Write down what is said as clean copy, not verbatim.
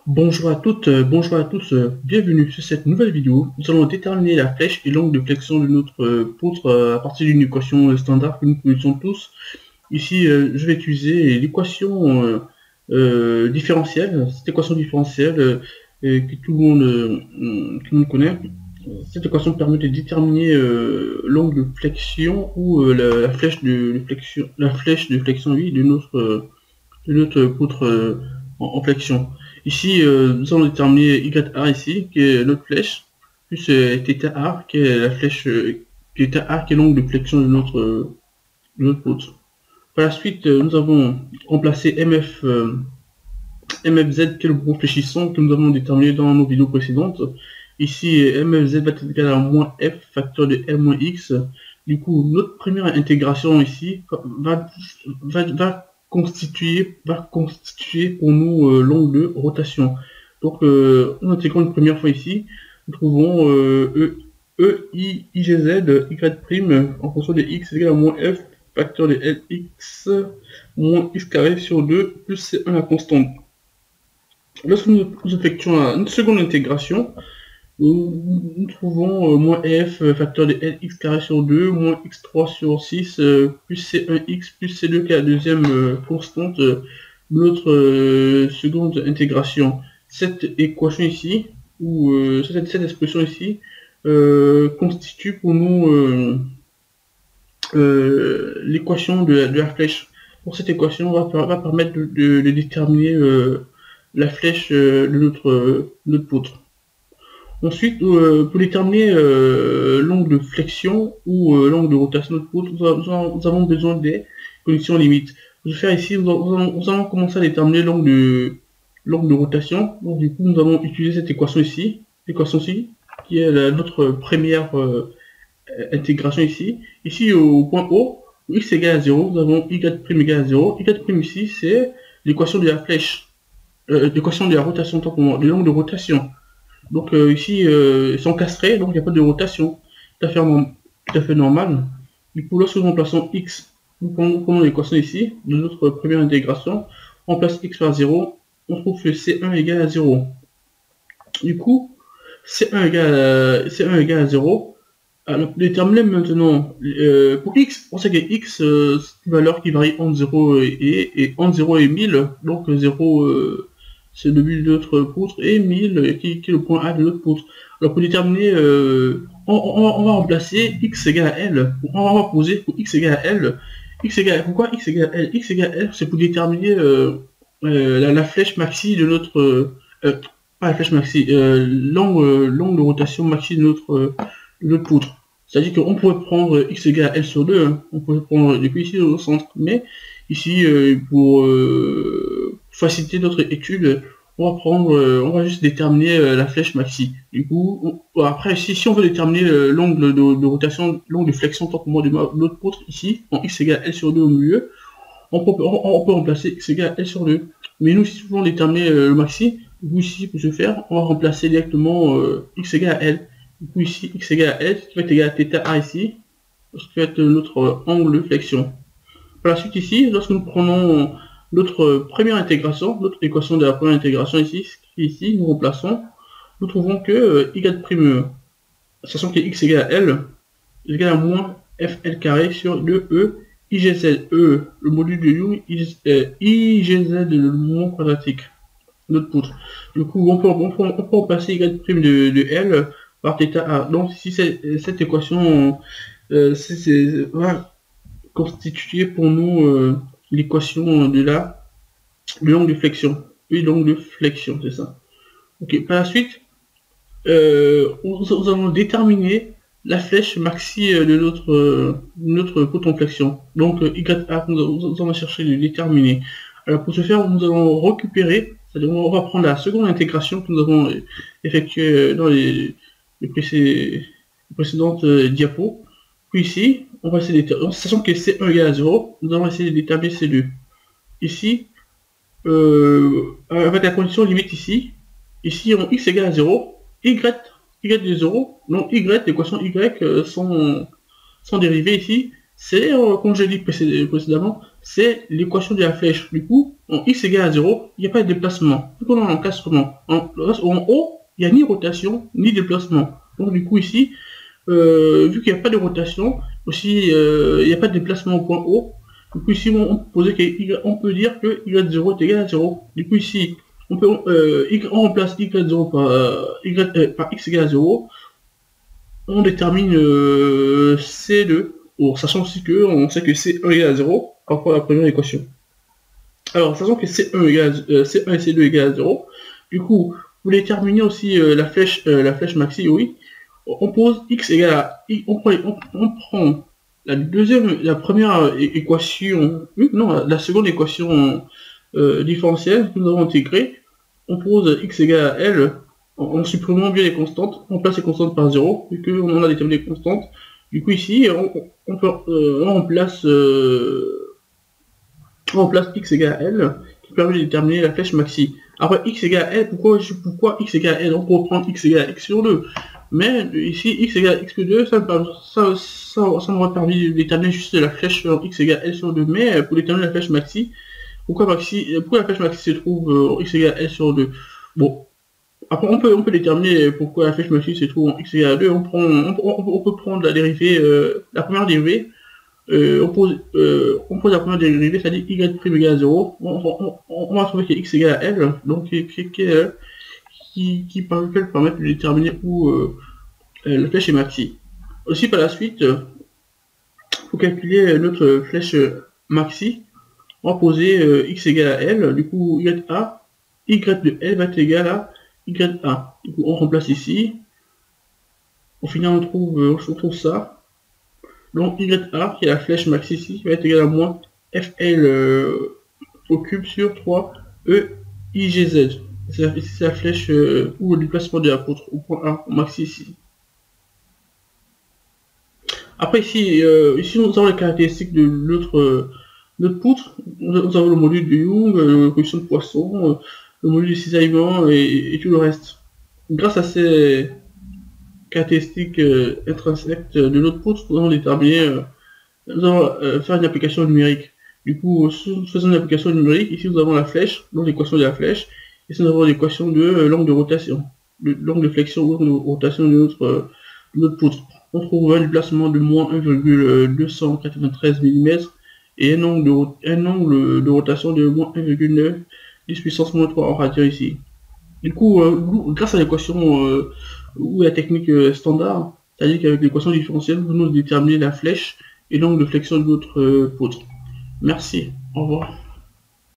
Bonjour à toutes, bonjour à tous, bienvenue sur cette nouvelle vidéo. Nous allons déterminer la flèche et l'angle de flexion de notre poutre à partir d'une équation standard que nous connaissons tous. Ici, je vais utiliser l'équation différentielle, cette équation différentielle que tout le monde connaît. Cette équation permet de déterminer l'angle de flexion ou la flèche de flexion, oui, de notre poutre en flexion. Ici, nous allons déterminer YA ici, qui est notre flèche, plus θA, qui est la flèche, θA, qui est l'angle de flexion de notre poutre. Par la suite, nous avons remplacé MFZ, qui est le groupe fléchissant que nous avons déterminé dans nos vidéos précédentes. Ici, MFZ va être égal à moins F facteur de L moins X. Du coup, notre première intégration ici va constituer pour nous l'angle de rotation. Donc, en intégrant une première fois ici, nous trouvons IGZ, Y' en fonction de X égale à moins F facteur de Lx moins X carré sur 2 plus C1 la constante. Lorsque nous effectuons une seconde intégration, nous trouvons moins f facteur de lx carré sur 2, moins x3 sur 6, plus c1x, plus c2 qui est la deuxième constante de notre seconde intégration. Cette équation ici, ou cette expression ici, constitue pour nous l'équation de la flèche. Pour cette équation, on va permettre de déterminer la flèche de notre poutre. Ensuite, pour déterminer l'angle de flexion ou l'angle de rotation de notre poutre, nous avons besoin des conditions limites. Je vais faire ici, nous allons commencer à déterminer l'angle de rotation. Donc du coup, nous allons utiliser cette équation ici, qui est notre première intégration ici. Ici, au point O, où x égale à 0, nous avons y' égale à 0. Y' ici, c'est l'équation de la flèche, l'équation de la rotation, de l'angle de rotation. Donc ici, ils sont castrés, donc il n'y a pas de rotation. Tout à fait normal. Du coup, lorsque nous remplaçons x, nous prenons l'équation ici, de notre première intégration, on remplace x par 0, on trouve que C1 égale à 0. Du coup, C1 égale à 0. Alors, pour déterminer maintenant, pour x, on sait que x, c'est une valeur qui varie entre 0 entre 0 et 1000, donc 0... c'est le but de notre poutre, et 1000 qui est le point A de notre poutre. Alors pour déterminer, on va remplacer x égale à L. On va poser pour x égale à L. Pourquoi x égale à L? X égale à L, c'est pour déterminer la flèche maxi de notre... pas la flèche maxi, l'angle de rotation maxi de notre poutre. C'est-à-dire qu'on pourrait prendre x égale à L sur 2, hein. On pourrait prendre depuis ici au centre, mais ici, pour faciliter notre étude, on va juste déterminer la flèche maxi. Du coup, après, si on veut déterminer l'angle de rotation, l'angle de flexion, tant que moi de notre poutre ici, en x égale à L sur 2 au milieu, on peut remplacer x égale à L sur 2. Mais nous, si nous voulons déterminer le maxi, du coup, ici, pour ce faire, on va remplacer directement x égale à L. Du coup, ici, x égale à L, ce qui va être égal à θA ici, ce qui va être notre angle de flexion. Par la suite, ici, lorsque nous prenons notre première intégration, notre équation de la première intégration ici, nous remplaçons, nous trouvons que y', sachant que x égale à L, égale à moins fl carré sur 2e IGZ, le module de Young, IGZ, le mouvement quadratique, notre poutre. Du coup, on peut remplacer y' de L par θA. Donc, ici, cette équation va constituer pour nous l'équation de l'angle de flexion. Oui, l'angle de flexion, c'est ça. Ok, par la suite, nous allons déterminer la flèche maxi de notre poutre en flexion. Donc, YA, nous allons chercher de déterminer. Alors, pour ce faire, nous allons récupérer, c'est-à-dire on va prendre la seconde intégration que nous avons effectuée dans les précédentes diapos. Puis ici, on va essayer de sachant que C1 égale à 0, nous allons essayer de déterminer C2. Ici, avec la condition limite ici, on x égale à 0, y de 0, donc l'équation y sans dérivée ici, c'est, comme je l'ai dit précédemment, c'est l'équation de la flèche. Du coup, en x égale à 0, il n'y a pas de déplacement. Du coup, on encastre comment? En haut, il n'y a ni rotation, ni déplacement. Donc du coup, ici, vu qu'il n'y a pas de rotation, aussi, il n'y a pas de déplacement au point haut. Du coup, ici, on peut dire que y0 est égal à 0. Du coup, ici, on remplace y0 par x égale à 0. On détermine C2, sachant aussi que on sait que C1 égale à 0 par rapport à la première équation. Alors, sachant que C1 et C2 égale à 0, du coup, pour déterminer aussi la flèche maxi, oui, on pose x égale à on prend la première équation, non, la seconde équation différentielle que nous avons intégrée, on pose x égale à L en supprimant bien les constantes, on place les constantes par 0, vu qu'on a déterminé les constantes. Du coup ici, on remplace x égale à L, qui permet de déterminer la flèche maxi. Après x égale à L, pourquoi x égale à L? On peut reprendre x égale à x sur 2. Mais ici, x égale à x sur 2, ça m'aurait permis de déterminer juste la flèche sur x égale à L sur 2. Mais pour déterminer la flèche maxi, pourquoi la flèche maxi se trouve en x égale à L sur 2? Bon, après on peut déterminer pourquoi la flèche maxi se trouve en x égale à 2. On peut prendre la dérivée, la première dérivée. On pose la première dérivée, c'est-à-dire y' égale à 0. On va trouver que x égale à L, donc qui permet de déterminer où la flèche est maxi. Aussi par la suite, pour calculer notre flèche maxi, on va poser x égale à L, du coup y de L va être égal à ya. Du coup on remplace ici. Au final on trouve ça. Donc ya, qui est la flèche maxi ici, va être égal à moins fl au cube sur 3 EIGZ. C'est la flèche ou le déplacement de l'apôtre au point A, au maxi ici. Après ici, nous avons les caractéristiques de notre poutre. Nous avons le module de Young, la coefficient de Poisson, le module de cisaillement et tout le reste. Grâce à ces caractéristiques intrinsèques de notre poutre, nous allons déterminer, nous allons faire une application numérique. Du coup, si nous faisons une application numérique, ici nous avons la flèche, donc l'équation de la flèche, ici nous avons l'équation de l'angle de rotation, l'angle de flexion ou de rotation de notre poutre. On trouve un déplacement de moins 1,293 mm et un angle de rotation de moins 1,9 10 puissance moins 3 en radian ici. Du coup, grâce à l'équation ou la technique standard, c'est-à-dire qu'avec l'équation différentielle, nous déterminer la flèche et l'angle de flexion de notre poutre. Merci, au revoir.